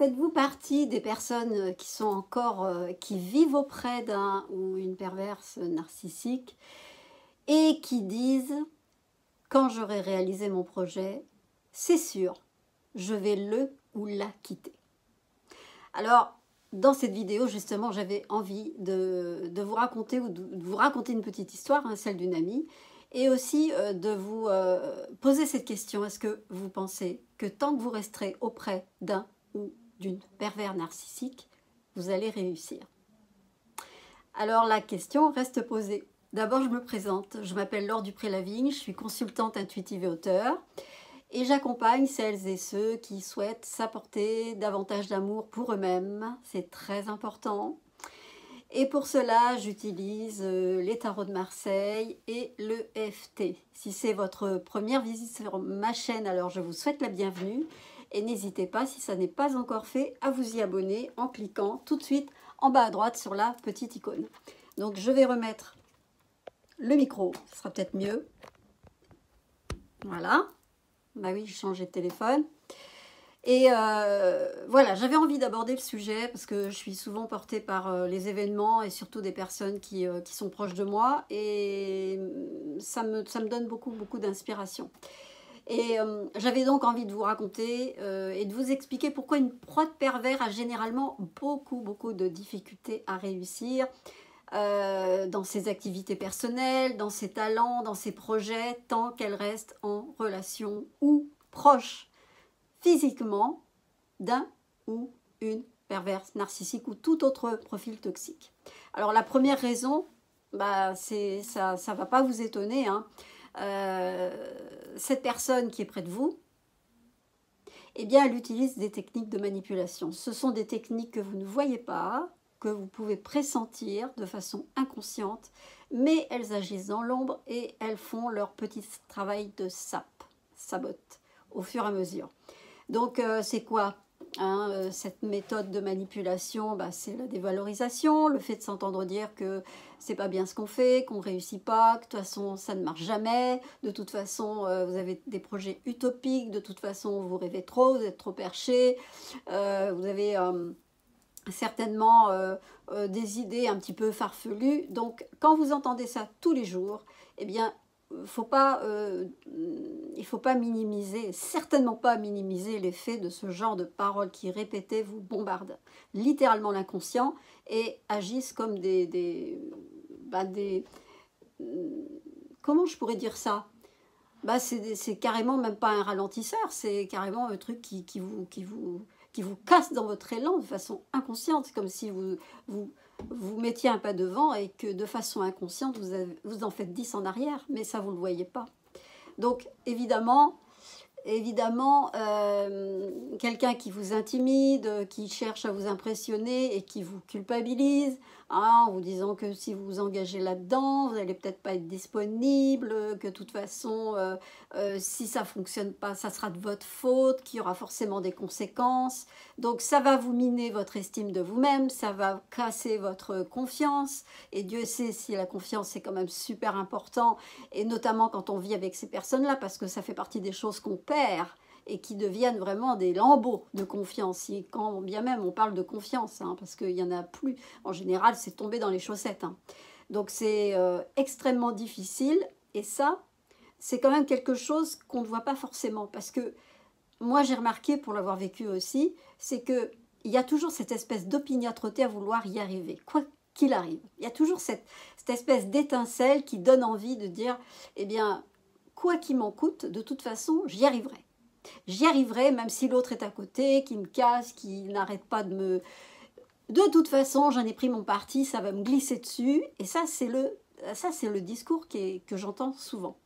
Faites-vous partie des personnes qui sont encore, qui vivent auprès d'un ou une perverse narcissique et qui disent: «Quand j'aurai réalisé mon projet, c'est sûr, je vais le ou la quitter». Alors, dans cette vidéo, justement, j'avais envie de vous raconter ou de vous raconter une petite histoire, hein, celle d'une amie, et aussi de vous poser cette question. Est-ce que vous pensez que tant que vous resterez auprès d'un ou d'une pervers narcissique, vous allez réussir? Alors, la question reste posée. D'abord, je me présente. Je m'appelle Laure Dupré-Lavigne, je suis consultante intuitive et auteure. Et j'accompagne celles et ceux qui souhaitent s'apporter davantage d'amour pour eux-mêmes. C'est très important. Et pour cela, j'utilise les tarots de Marseille et le EFT. Si c'est votre première visite sur ma chaîne, alors je vous souhaite la bienvenue. Et n'hésitez pas, si ça n'est pas encore fait, à vous y abonner en cliquant tout de suite en bas à droite sur la petite icône. Donc je vais remettre le micro, ce sera peut-être mieux. Voilà. Bah oui, j'ai changé de téléphone. Et voilà, j'avais envie d'aborder le sujet parce que je suis souvent portée par les événements et surtout des personnes qui sont proches de moi. Et ça me donne beaucoup d'inspiration. Et j'avais donc envie de vous raconter et de vous expliquer pourquoi une proie de pervers a généralement beaucoup de difficultés à réussir dans ses activités personnelles, dans ses talents, dans ses projets, tant qu'elle reste en relation ou proche physiquement d'un ou une perverse narcissique ou tout autre profil toxique. Alors la première raison, bah, ça ne va pas vous étonner, hein. Cette personne qui est près de vous, eh bien elle utilise des techniques de manipulation. Ce sont des techniques que vous ne voyez pas, que vous pouvez pressentir de façon inconsciente, mais elles agissent dans l'ombre et elles font leur petit travail de sabote au fur et à mesure. Donc c'est quoi hein, cette méthode de manipulation? Bah, c'est la dévalorisation, le fait de s'entendre dire que c'est pas bien ce qu'on fait, qu'on réussit pas, que de toute façon ça ne marche jamais, de toute façon vous avez des projets utopiques, de toute façon vous rêvez trop, vous êtes trop perché, vous avez certainement des idées un petit peu farfelues. Donc quand vous entendez ça tous les jours, eh bien il ne faut pas minimiser, certainement pas minimiser l'effet de ce genre de paroles qui répétées vous bombardent littéralement l'inconscient et agissent comme comment je pourrais dire ça? Bah, c'est carrément même pas un ralentisseur, c'est carrément un truc qui vous casse dans votre élan de façon inconsciente. C'est comme si vous mettiez un pas devant et que de façon inconsciente, vous en faites 10 en arrière, mais ça, vous ne le voyez pas. Donc, évidemment, quelqu'un qui vous intimide, qui cherche à vous impressionner et qui vous culpabilise, hein, en vous disant que si vous vous engagez là-dedans, vous n'allez peut-être pas être disponible, que de toute façon, si ça ne fonctionne pas, ça sera de votre faute, qu'il y aura forcément des conséquences. Donc ça va vous miner votre estime de vous-même, ça va casser votre confiance. Et Dieu sait si la confiance c'est quand même super important, et notamment quand on vit avec ces personnes-là, parce que ça fait partie des choses qu'on perd et qui deviennent vraiment des lambeaux de confiance. Et quand bien même on parle de confiance, hein, parce qu'il n'y en a plus, en général c'est tombé dans les chaussettes. Hein. Donc c'est extrêmement difficile, et ça, c'est quand même quelque chose qu'on ne voit pas forcément, parce que moi j'ai remarqué, pour l'avoir vécu aussi, c'est qu'il y a toujours cette espèce d'opiniâtreté à vouloir y arriver, quoi qu'il arrive. Il y a toujours cette espèce d'étincelle qui donne envie de dire, eh bien, quoi qu'il m'en coûte, de toute façon, j'y arriverai. J'y arriverai, même si l'autre est à côté, qui me casse, qui n'arrête pas de me... De toute façon, j'en ai pris mon parti, ça va me glisser dessus. Et ça, c'est le discours que j'entends souvent.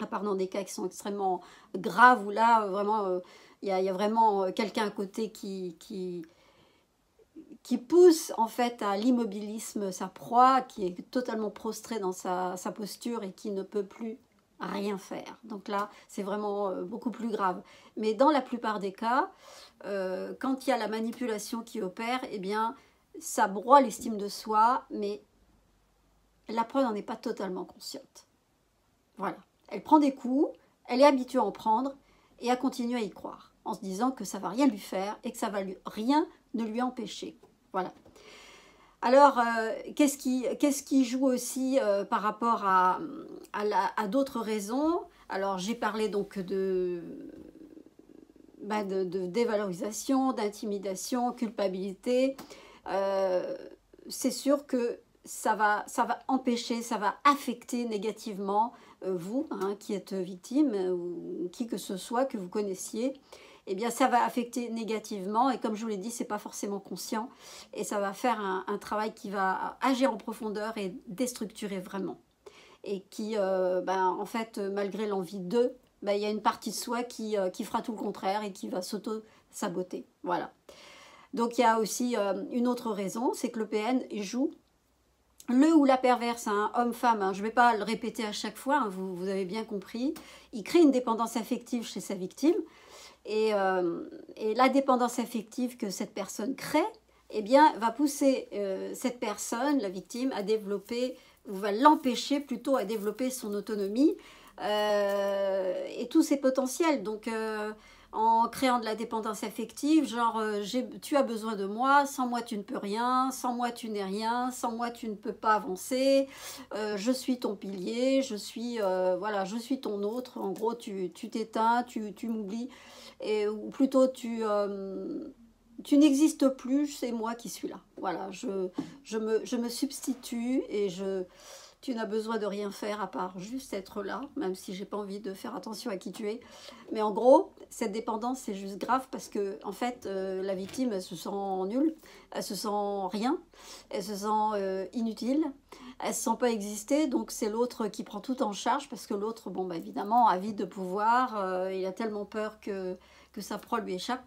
À part dans des cas qui sont extrêmement graves, où là, vraiment, il y a vraiment quelqu'un à côté qui pousse en fait à l'immobilisme sa proie, qui est totalement prostré dans sa posture et qui ne peut plus rien faire. Donc là, c'est vraiment beaucoup plus grave. Mais dans la plupart des cas, quand il y a la manipulation qui opère, eh bien, ça broie l'estime de soi, mais la proie n'en est pas totalement consciente. Voilà. Elle prend des coups, elle est habituée à en prendre et à continuer à y croire. en se disant que ça va rien lui faire et que ça va rien ne lui empêcher. Voilà. Alors, qu'est-ce qui joue aussi par rapport à d'autres raisons? Alors, j'ai parlé donc de dévalorisation, d'intimidation, culpabilité. C'est sûr que ça va empêcher, ça va affecter négativement vous, hein, qui êtes victime, ou qui que ce soit que vous connaissiez. Eh bien, ça va affecter négativement, et comme je vous l'ai dit, c'est pas forcément conscient, et ça va faire un travail qui va agir en profondeur et déstructurer vraiment. Et qui, en fait, malgré l'envie d'eux, il y a une partie de soi qui fera tout le contraire et qui va s'auto-saboter. Voilà. Donc, il y a aussi une autre raison, c'est que le PN joue le ou la perverse, hein, homme-femme, hein, je ne vais pas le répéter à chaque fois, hein, vous avez bien compris. Il crée une dépendance affective chez sa victime. Et la dépendance affective que cette personne crée, eh bien, va pousser cette personne, la victime, à développer, ou va l'empêcher plutôt à développer son autonomie et tous ses potentiels. Donc, en créant de la dépendance affective, genre tu as besoin de moi, sans moi tu ne peux rien, sans moi tu n'es rien, sans moi tu ne peux pas avancer, je suis ton pilier, je suis ton autre, en gros tu t'éteins, tu m'oublies, ou plutôt tu n'existes plus, c'est moi qui suis là. Voilà, je me substitue et tu n'as besoin de rien faire à part juste être là, même si j'ai pas envie de faire attention à qui tu es. Mais en gros, cette dépendance, c'est juste grave parce que, en fait, la victime, elle se sent nulle, elle se sent rien, elle se sent inutile, elle se sent pas exister, donc c'est l'autre qui prend tout en charge parce que l'autre, bon, évidemment, a envie de pouvoir, il a tellement peur que sa proie lui échappe.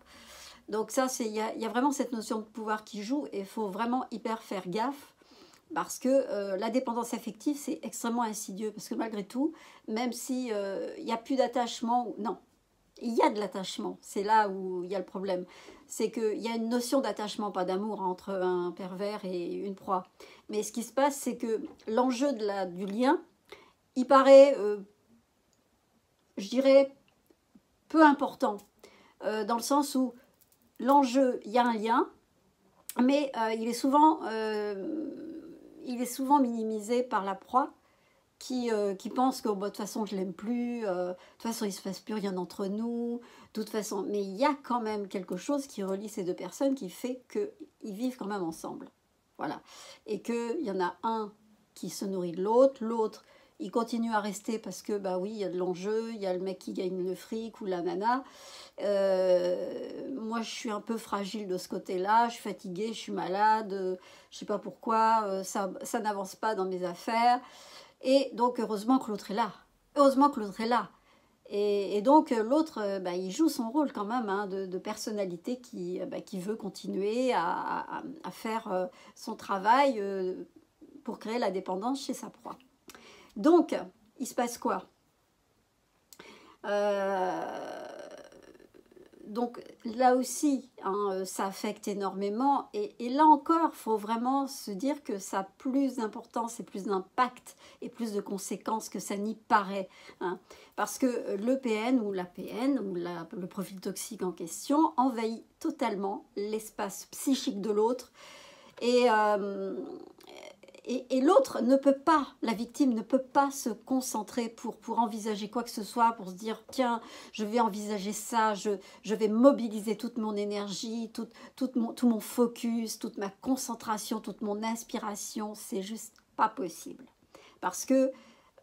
Donc ça, il y a vraiment cette notion de pouvoir qui joue et il faut vraiment hyper faire gaffe. Parce que la dépendance affective, c'est extrêmement insidieux. Parce que malgré tout, même s'il n'y a plus d'attachement, non, il y a de l'attachement. C'est là où il y a le problème. C'est qu'il y a une notion d'attachement, pas d'amour, entre un pervers et une proie. Mais ce qui se passe, c'est que l'enjeu du lien, il paraît, je dirais, peu important. Dans le sens où l'enjeu, il y a un lien, mais il est souvent minimisé par la proie qui pense que de toute façon je l'aime plus, de toute façon il ne se passe plus rien entre nous, de toute façon. Mais il y a quand même quelque chose qui relie ces deux personnes qui fait qu'ils vivent quand même ensemble. Voilà. Et qu'il y en a un qui se nourrit de l'autre, l'autre il continue à rester parce que, oui, il y a de l'enjeu, il y a le mec qui gagne le fric ou la nana. Moi, je suis un peu fragile de ce côté-là, je suis fatiguée, je suis malade, je ne sais pas pourquoi, ça n'avance pas dans mes affaires. Et donc, heureusement que l'autre est là. Heureusement que l'autre est là. Et donc, l'autre, il joue son rôle quand même, hein, de personnalité qui veut continuer à faire son travail pour créer la dépendance chez sa proie. Donc, il se passe quoi? Donc, là aussi, hein, ça affecte énormément. Et là encore, il faut vraiment se dire que ça a plus d'importance et plus d'impact et plus de conséquences que ça n'y paraît. Hein. Parce que le PN ou la PN, ou le profil toxique en question, envahit totalement l'espace psychique de l'autre. Et l'autre ne peut pas, la victime ne peut pas se concentrer pour envisager quoi que ce soit, pour se dire, tiens, je vais envisager ça, je vais mobiliser toute mon énergie, tout mon focus, toute ma concentration, toute mon inspiration. C'est juste pas possible. Parce que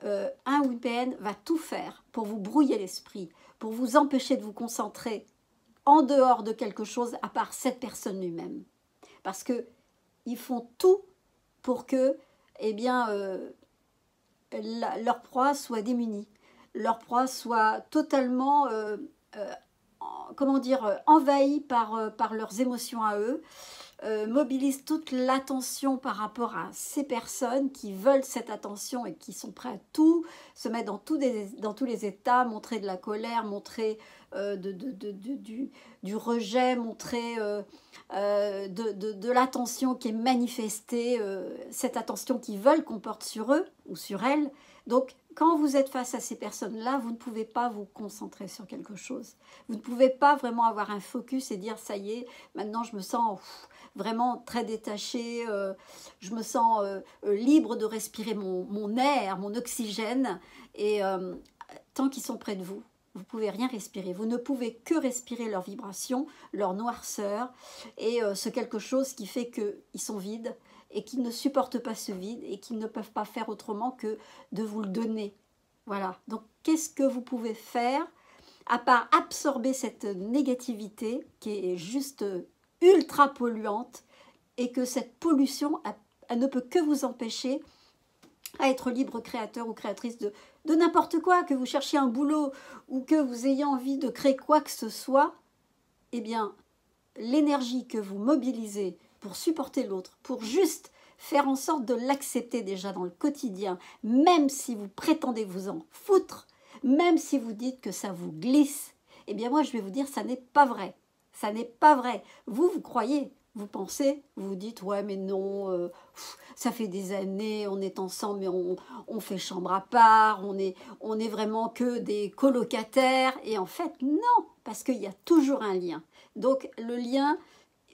un ou une PN va tout faire pour vous brouiller l'esprit, pour vous empêcher de vous concentrer en dehors de quelque chose à part cette personne lui-même. Parce qu'ils font tout pour que leur proie soit démunie, leur proie soit totalement envahie par leurs émotions à eux, mobilise toute l'attention par rapport à ces personnes qui veulent cette attention et qui sont prêts à tout, se mettre dans tous les états, montrer de la colère, montrer du rejet, montrer de l'attention qui est manifestée, cette attention qu'ils veulent qu'on porte sur eux ou sur elles, Donc, quand vous êtes face à ces personnes-là, vous ne pouvez pas vous concentrer sur quelque chose. Vous ne pouvez pas vraiment avoir un focus et dire, ça y est, maintenant je me sens vraiment très détachée, je me sens libre de respirer mon air, mon oxygène, et tant qu'ils sont près de vous, vous ne pouvez rien respirer. Vous ne pouvez que respirer leur vibration, leur noirceur, et ce quelque chose qui fait qu'ils sont vides, et qu'ils ne supportent pas ce vide, et qu'ils ne peuvent pas faire autrement que de vous le donner. Voilà. Donc, qu'est-ce que vous pouvez faire, à part absorber cette négativité, qui est juste ultra polluante, et que cette pollution, elle ne peut que vous empêcher à être libre créateur ou créatrice de n'importe quoi, que vous cherchiez un boulot ou que vous ayez envie de créer quoi que ce soit, eh bien, l'énergie que vous mobilisez pour supporter l'autre, pour juste faire en sorte de l'accepter déjà dans le quotidien, même si vous prétendez vous en foutre, même si vous dites que ça vous glisse, eh bien moi je vais vous dire, ça n'est pas vrai. Ça n'est pas vrai. Vous croyez, vous pensez, vous vous dites, ouais mais non, ça fait des années, on est ensemble, mais on fait chambre à part, on est vraiment que des colocataires. Et en fait, non, parce qu'il y a toujours un lien. Donc le lien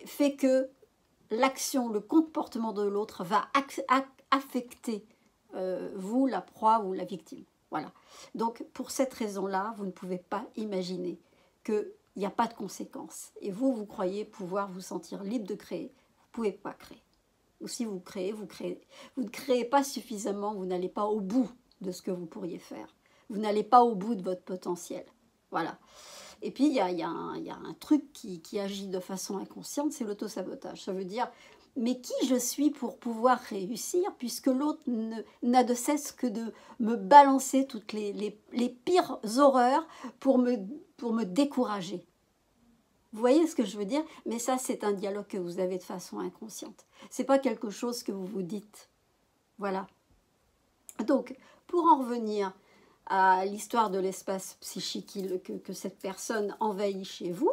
fait que l'action, le comportement de l'autre va affecter vous, la proie ou la victime. Voilà. Donc pour cette raison-là, vous ne pouvez pas imaginer qu'il n'y a pas de conséquences. Et vous, vous croyez pouvoir vous sentir libre de créer. Vous ne pouvez pas créer. Ou si vous créez. Vous ne créez pas suffisamment, vous n'allez pas au bout de ce que vous pourriez faire. Vous n'allez pas au bout de votre potentiel. Voilà. Et puis, il y a un truc qui agit de façon inconsciente, c'est l'autosabotage. Ça veut dire, mais qui je suis pour pouvoir réussir, puisque l'autre n'a de cesse que de me balancer toutes les pires horreurs pour me décourager. Vous voyez ce que je veux dire? Mais ça, c'est un dialogue que vous avez de façon inconsciente. Ce n'est pas quelque chose que vous vous dites. Voilà. Donc, pour en revenir à l'histoire de l'espace psychique que cette personne envahit chez vous,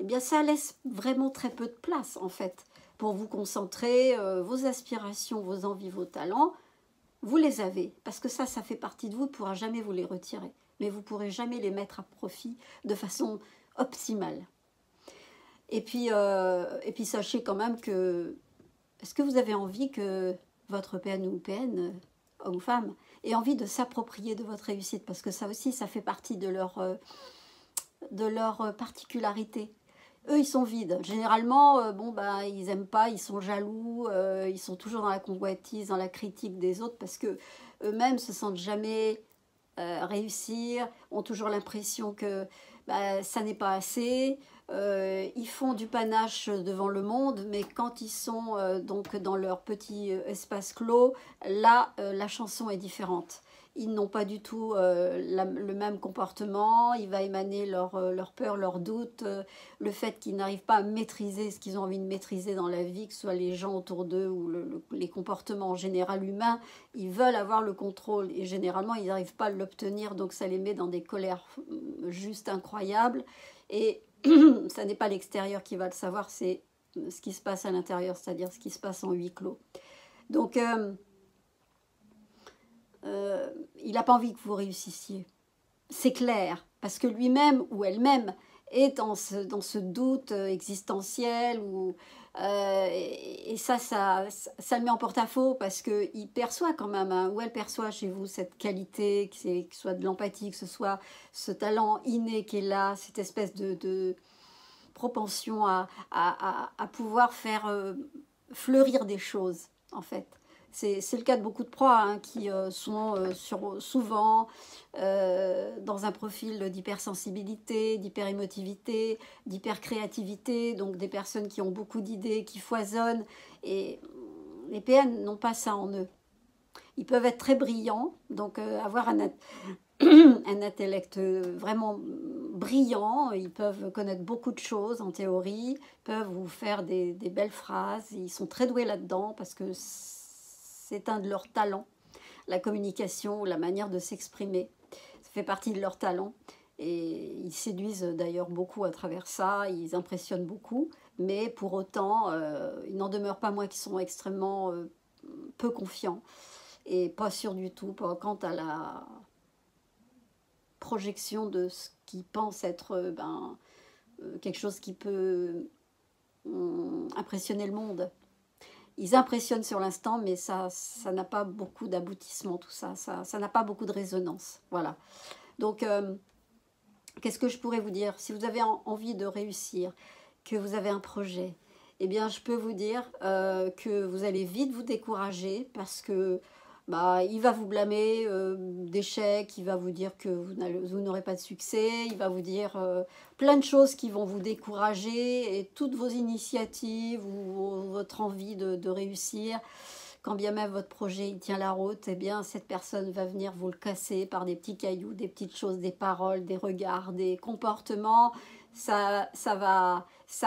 eh bien ça laisse vraiment très peu de place en fait pour vous concentrer, vos aspirations, vos envies, vos talents, vous les avez, parce que ça fait partie de vous, vous ne pourrez jamais vous les retirer, mais vous ne pourrez jamais les mettre à profit de façon optimale. Et puis sachez quand même que, est-ce que vous avez envie que votre PN ou PN, homme ou femme, ait envie de s'approprier de votre réussite, parce que ça aussi, ça fait partie de leur particularité. Eux, ils sont vides. Généralement, ils n'aiment pas, ils sont jaloux, ils sont toujours dans la convoitise, dans la critique des autres, parce que eux-mêmes se sentent jamais réussir, ont toujours l'impression que ça n'est pas assez. Ils font du panache devant le monde, mais quand ils sont donc dans leur petit espace clos, là, la chanson est différente. Ils n'ont pas du tout le même comportement, il va émaner leur peur, leur doute, le fait qu'ils n'arrivent pas à maîtriser ce qu'ils ont envie de maîtriser dans la vie, que ce soit les gens autour d'eux ou les comportements en général humains, ils veulent avoir le contrôle et généralement ils n'arrivent pas à l'obtenir, donc ça les met dans des colères juste incroyables. Et ça n'est pas l'extérieur qui va le savoir, c'est ce qui se passe à l'intérieur, c'est-à-dire ce qui se passe en huis clos. Donc, il n'a pas envie que vous réussissiez. C'est clair, parce que lui-même ou elle-même est dans ce doute existentiel, et ça le met en porte-à-faux, parce qu'il perçoit quand même, ou elle perçoit chez vous cette qualité, que ce soit de l'empathie, que ce soit ce talent inné qui est là, cette espèce de propension à pouvoir faire fleurir des choses, en fait. C'est le cas de beaucoup de proies qui sont souvent dans un profil d'hypersensibilité, d'hyperémotivité, d'hypercréativité, donc des personnes qui ont beaucoup d'idées, qui foisonnent. Et les PN n'ont pas ça en eux. Ils peuvent être très brillants, donc avoir un intellect vraiment brillant, ils peuvent connaître beaucoup de choses en théorie, peuvent vous faire des belles phrases, ils sont très doués là-dedans parce que c'est un de leurs talents, la communication, la manière de s'exprimer, ça fait partie de leurs talents et ils séduisent d'ailleurs beaucoup à travers ça, ils impressionnent beaucoup, mais pour autant, il n'en demeure pas moins qu'ils sont extrêmement peu confiants. et pas sûr du tout quant à la projection de ce qu'ils pensent être quelque chose qui peut impressionner le monde. Ils impressionnent sur l'instant, mais ça n'a pas beaucoup d'aboutissement, tout ça. Ça n'a pas beaucoup de résonance. Voilà. Donc, qu'est-ce que je pourrais vous dire? Si vous avez envie de réussir, que vous avez un projet, eh bien, je peux vous dire que vous allez vite vous décourager parce que il va vous blâmer d'échecs, il va vous dire que vous n'aurez pas de succès, il va vous dire plein de choses qui vont vous décourager et toutes vos initiatives ou votre envie de réussir, quand bien même votre projet il tient la route, eh bien cette personne va venir vous le casser par des petits cailloux, des petites choses, des paroles, des regards, des comportements. Ça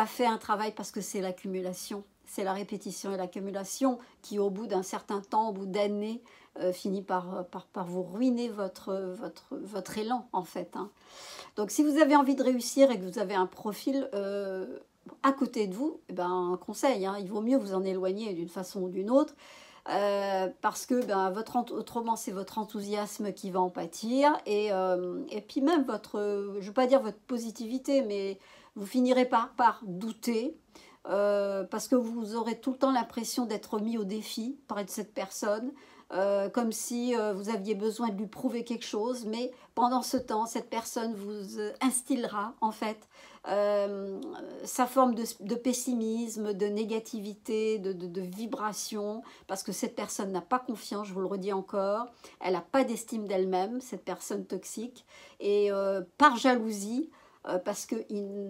fait un travail parce que c'est l'accumulation. C'est la répétition et l'accumulation qui, au bout d'un certain temps, au bout d'années, finit par vous ruiner votre élan, en fait. Hein. Donc, si vous avez envie de réussir et que vous avez un profil à côté de vous, un conseil, hein, il vaut mieux vous en éloigner d'une façon ou d'une autre, parce que autrement, c'est votre enthousiasme qui va en pâtir, et puis même je ne veux pas dire votre positivité, mais vous finirez par douter, parce que vous aurez tout le temps l'impression d'être mis au défi par cette personne, comme si vous aviez besoin de lui prouver quelque chose, mais pendant ce temps, cette personne vous instillera en fait sa forme de pessimisme, de négativité, de vibration, parce que cette personne n'a pas confiance, je vous le redis encore, elle n'a pas d'estime d'elle-même, cette personne toxique, et par jalousie, parce que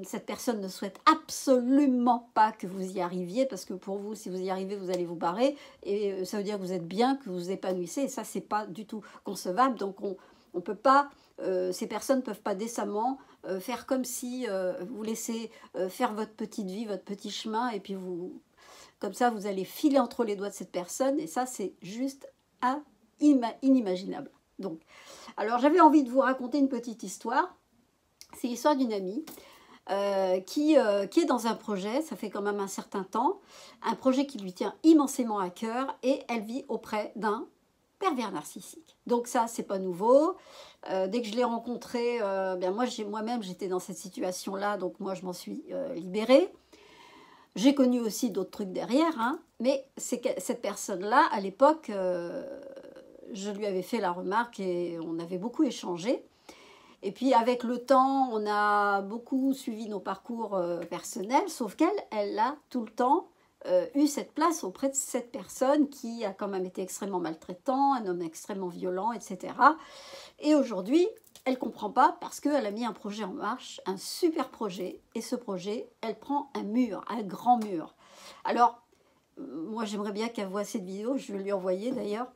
cette personne ne souhaite absolument pas que vous y arriviez, parce que pour vous, si vous y arrivez, vous allez vous barrer, et ça veut dire que vous êtes bien, que vous vous épanouissez, et ça, c'est pas du tout concevable, donc on peut pas, ces personnes ne peuvent pas décemment faire comme si vous laissez faire votre petite vie, votre petit chemin, et puis comme ça, vous allez filer entre les doigts de cette personne, et ça, c'est juste inimaginable. Donc, alors, j'avais envie de vous raconter une petite histoire. C'est l'histoire d'une amie qui est dans un projet, ça fait quand même un certain temps, un projet qui lui tient immensément à cœur, et elle vit auprès d'un pervers narcissique. Donc ça, c'est pas nouveau. Dès que je l'ai rencontré, moi-même, j'étais dans cette situation-là, donc moi, je m'en suis libérée. J'ai connu aussi d'autres trucs derrière, hein, mais cette personne-là, à l'époque, je lui avais fait la remarque et on avait beaucoup échangé. Et puis avec le temps, on a beaucoup suivi nos parcours personnels, sauf elle a tout le temps eu cette place auprès de cette personne qui a quand même été extrêmement maltraitant, un homme extrêmement violent, etc. Et aujourd'hui, elle ne comprend pas parce qu'elle a mis un projet en marche, un super projet, et ce projet, elle prend un mur, un grand mur. Alors, moi j'aimerais bien qu'elle voie cette vidéo, je vais lui envoyer d'ailleurs,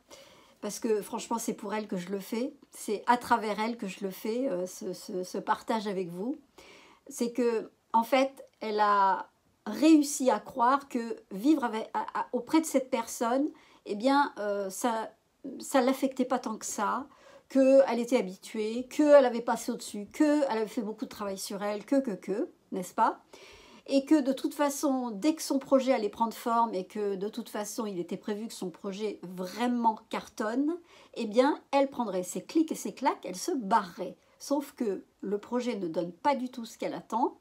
parce que franchement, c'est pour elle que je le fais, c'est à travers elle que je le fais, ce partage avec vous. C'est que, en fait, elle a réussi à croire que vivre auprès de cette personne, eh bien, ça ne l'affectait pas tant que ça, qu'elle était habituée, qu'elle avait passé au-dessus, qu'elle avait fait beaucoup de travail sur elle, n'est-ce pas? Et que de toute façon, dès que son projet allait prendre forme et que de toute façon, il était prévu que son projet vraiment cartonne, eh bien, elle prendrait ses clics et ses claques, elle se barrerait. Sauf que le projet ne donne pas du tout ce qu'elle attend.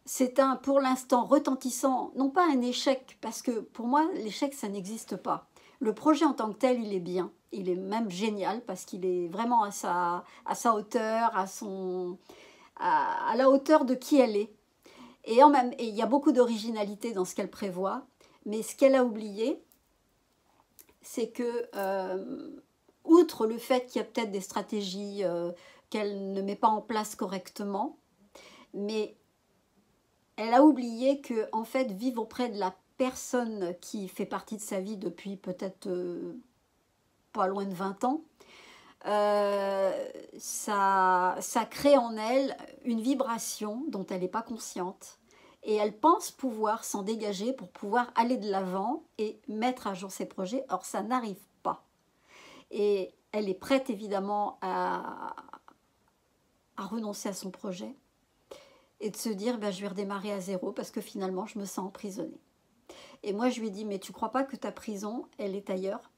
C'est pour l'instant, retentissant, non pas un échec, parce que pour moi, l'échec, ça n'existe pas. Le projet en tant que tel, il est bien. Il est même génial, parce qu'il est vraiment à sa hauteur, à la hauteur de qui elle est. Et il y a beaucoup d'originalité dans ce qu'elle prévoit, mais ce qu'elle a oublié, c'est que, outre le fait qu'il y a peut-être des stratégies qu'elle ne met pas en place correctement, mais elle a oublié que, en fait, vivre auprès de la personne qui fait partie de sa vie depuis peut-être pas loin de 20 ans, ça crée en elle une vibration dont elle n'est pas consciente, et elle pense pouvoir s'en dégager pour pouvoir aller de l'avant et mettre à jour ses projets. Or, ça n'arrive pas. Et elle est prête évidemment à renoncer à son projet et de se dire je vais redémarrer à zéro parce que finalement je me sens emprisonnée. Et moi je lui ai dit mais tu crois pas que ta prison elle est ailleurs?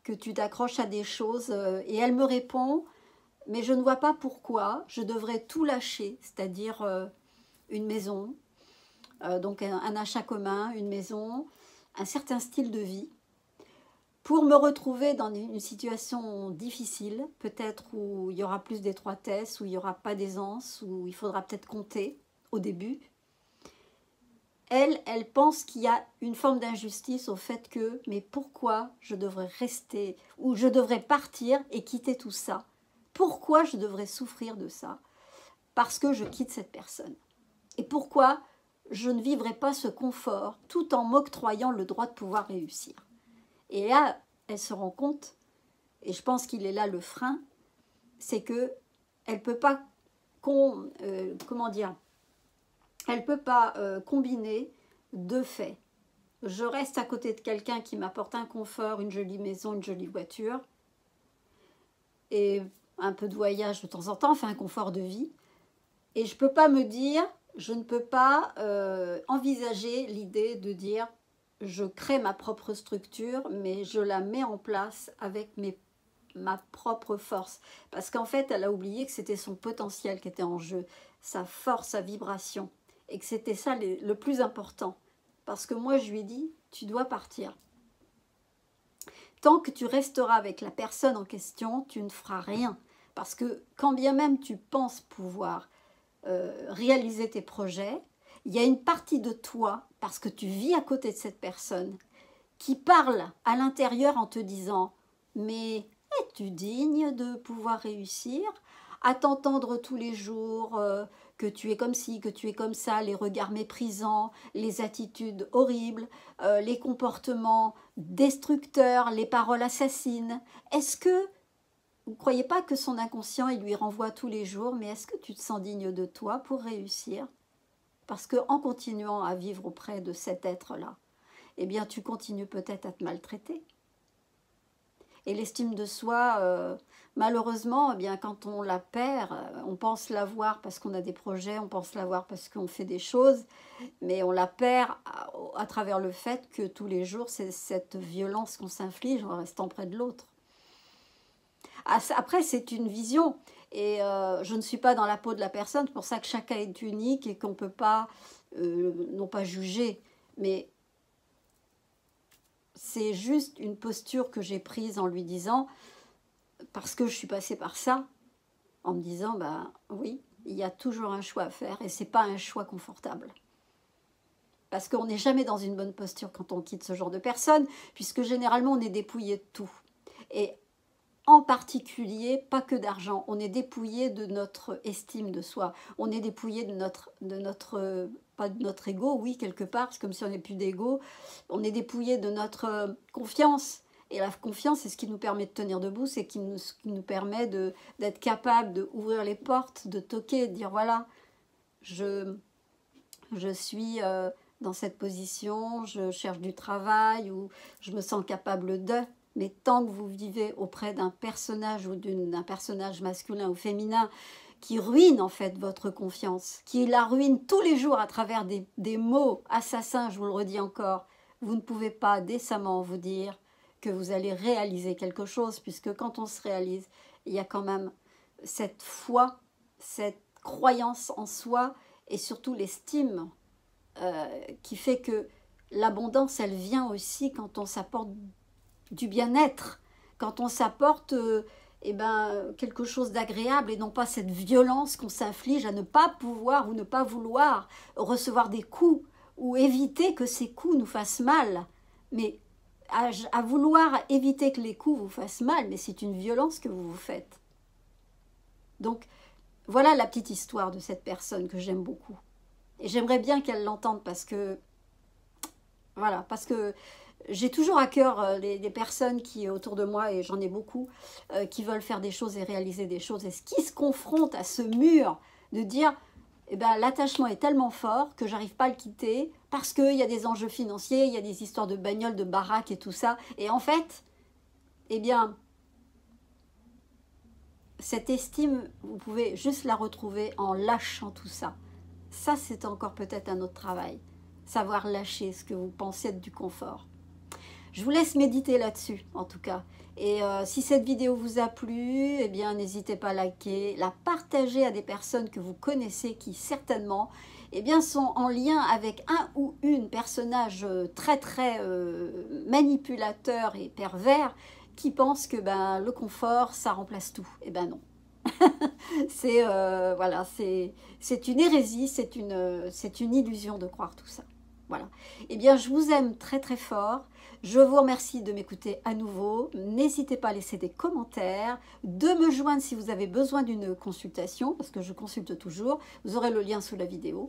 que tu t'accroches à des choses et elle me répond, mais je ne vois pas pourquoi je devrais tout lâcher, c'est-à-dire une maison, donc un achat commun, une maison, un certain style de vie, pour me retrouver dans une situation difficile, peut-être où il y aura plus d'étroitesse, où il n'y aura pas d'aisance, où il faudra peut-être compter au début. Elle pense qu'il y a une forme d'injustice au fait que, mais pourquoi je devrais rester, ou je devrais partir et quitter tout ça? Pourquoi je devrais souffrir de ça? Parce que je quitte cette personne. Et pourquoi je ne vivrai pas ce confort tout en m'octroyant le droit de pouvoir réussir? Et là, elle se rend compte, et je pense qu'il est là le frein, c'est que elle peut pas, comment dire, elle peut pas combiner deux faits. Je reste à côté de quelqu'un qui m'apporte un confort, une jolie maison, une jolie voiture, et un peu de voyage de temps en temps, enfin un confort de vie. Et je peux pas me dire, je ne peux pas envisager l'idée de dire je crée ma propre structure, mais je la mets en place avec ma propre force. Parce qu'en fait, elle a oublié que c'était son potentiel qui était en jeu, sa force, sa vibration. Et que c'était ça le plus important. Parce que moi, je lui ai dit, tu dois partir. Tant que tu resteras avec la personne en question, tu ne feras rien. Parce que quand bien même tu penses pouvoir réaliser tes projets, il y a une partie de toi, parce que tu vis à côté de cette personne, qui parle à l'intérieur en te disant « Mais es-tu digne de pouvoir réussir ?» À t'entendre tous les jours que tu es comme ci, que tu es comme ça, les regards méprisants, les attitudes horribles, les comportements destructeurs, les paroles assassines. Est-ce que vous ne croyez pas que son inconscient, il lui renvoie tous les jours, mais est-ce que tu te sens digne de toi pour réussir? Parce qu'en continuant à vivre auprès de cet être-là, eh bien, tu continues peut-être à te maltraiter. Et l'estime de soi, malheureusement, eh bien, quand on la perd, on pense l'avoir parce qu'on a des projets, on pense l'avoir parce qu'on fait des choses, mais on la perd à travers le fait que tous les jours, c'est cette violence qu'on s'inflige en restant près de l'autre. Après, c'est une vision. Et je ne suis pas dans la peau de la personne, c'est pour ça que chacun est unique et qu'on ne peut pas, non pas juger, mais c'est juste une posture que j'ai prise en lui disant, parce que je suis passée par ça, en me disant, bah oui, il y a toujours un choix à faire et ce n'est pas un choix confortable. Parce qu'on n'est jamais dans une bonne posture quand on quitte ce genre de personne, puisque généralement on est dépouillé de tout. Et en particulier, pas que d'argent, on est dépouillé de notre estime de soi, on est dépouillé pas de notre ego, oui, quelque part, c'est comme si on n'avait plus d'ego, on est dépouillé de notre confiance. Et la confiance, c'est ce qui nous permet de tenir debout, c'est ce qui nous permet d'être capable d'ouvrir les portes, de toquer, de dire voilà, je suis dans cette position, je cherche du travail ou je me sens capable de... Mais tant que vous vivez auprès d'un personnage ou d'un personnage masculin ou féminin qui ruine en fait votre confiance, qui la ruine tous les jours à travers des mots assassins, je vous le redis encore, vous ne pouvez pas décemment vous dire que vous allez réaliser quelque chose, puisque quand on se réalise, il y a quand même cette foi, cette croyance en soi et surtout l'estime qui fait que l'abondance, elle vient aussi quand on s'apporte du bien-être, quand on s'apporte quelque chose d'agréable et non pas cette violence qu'on s'inflige à ne pas pouvoir ou ne pas vouloir recevoir des coups ou éviter que ces coups nous fassent mal. Mais à vouloir éviter que les coups vous fassent mal, mais c'est une violence que vous vous faites. Donc voilà la petite histoire de cette personne que j'aime beaucoup. Et j'aimerais bien qu'elle l'entende parce que voilà, parce que j'ai toujours à cœur les personnes qui autour de moi, et j'en ai beaucoup, qui veulent faire des choses et réaliser des choses, et qui se confrontent à ce mur de dire eh ben, l'attachement est tellement fort que j'arrive pas à le quitter parce qu'il y a des enjeux financiers, il y a des histoires de bagnoles, de baraques et tout ça. Et en fait, eh bien, cette estime, vous pouvez juste la retrouver en lâchant tout ça. Ça, c'est encore peut-être un autre travail. Savoir lâcher ce que vous pensez être du confort. Je vous laisse méditer là-dessus, en tout cas. Et si cette vidéo vous a plu, eh bien, n'hésitez pas à liker, la partager à des personnes que vous connaissez qui, certainement, eh bien, sont en lien avec un ou une personnage très, très manipulateur et pervers qui pense que ben, le confort, ça remplace tout. Eh ben non. C'est voilà, c'est une hérésie, c'est une illusion de croire tout ça. Voilà. Eh bien, je vous aime très très fort. Je vous remercie de m'écouter à nouveau. N'hésitez pas à laisser des commentaires, de me joindre si vous avez besoin d'une consultation, parce que je consulte toujours. Vous aurez le lien sous la vidéo.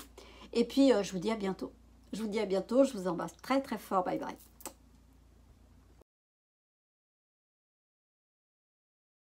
Et puis, je vous dis à bientôt. Je vous dis à bientôt. Je vous embrasse très très fort. Bye bye.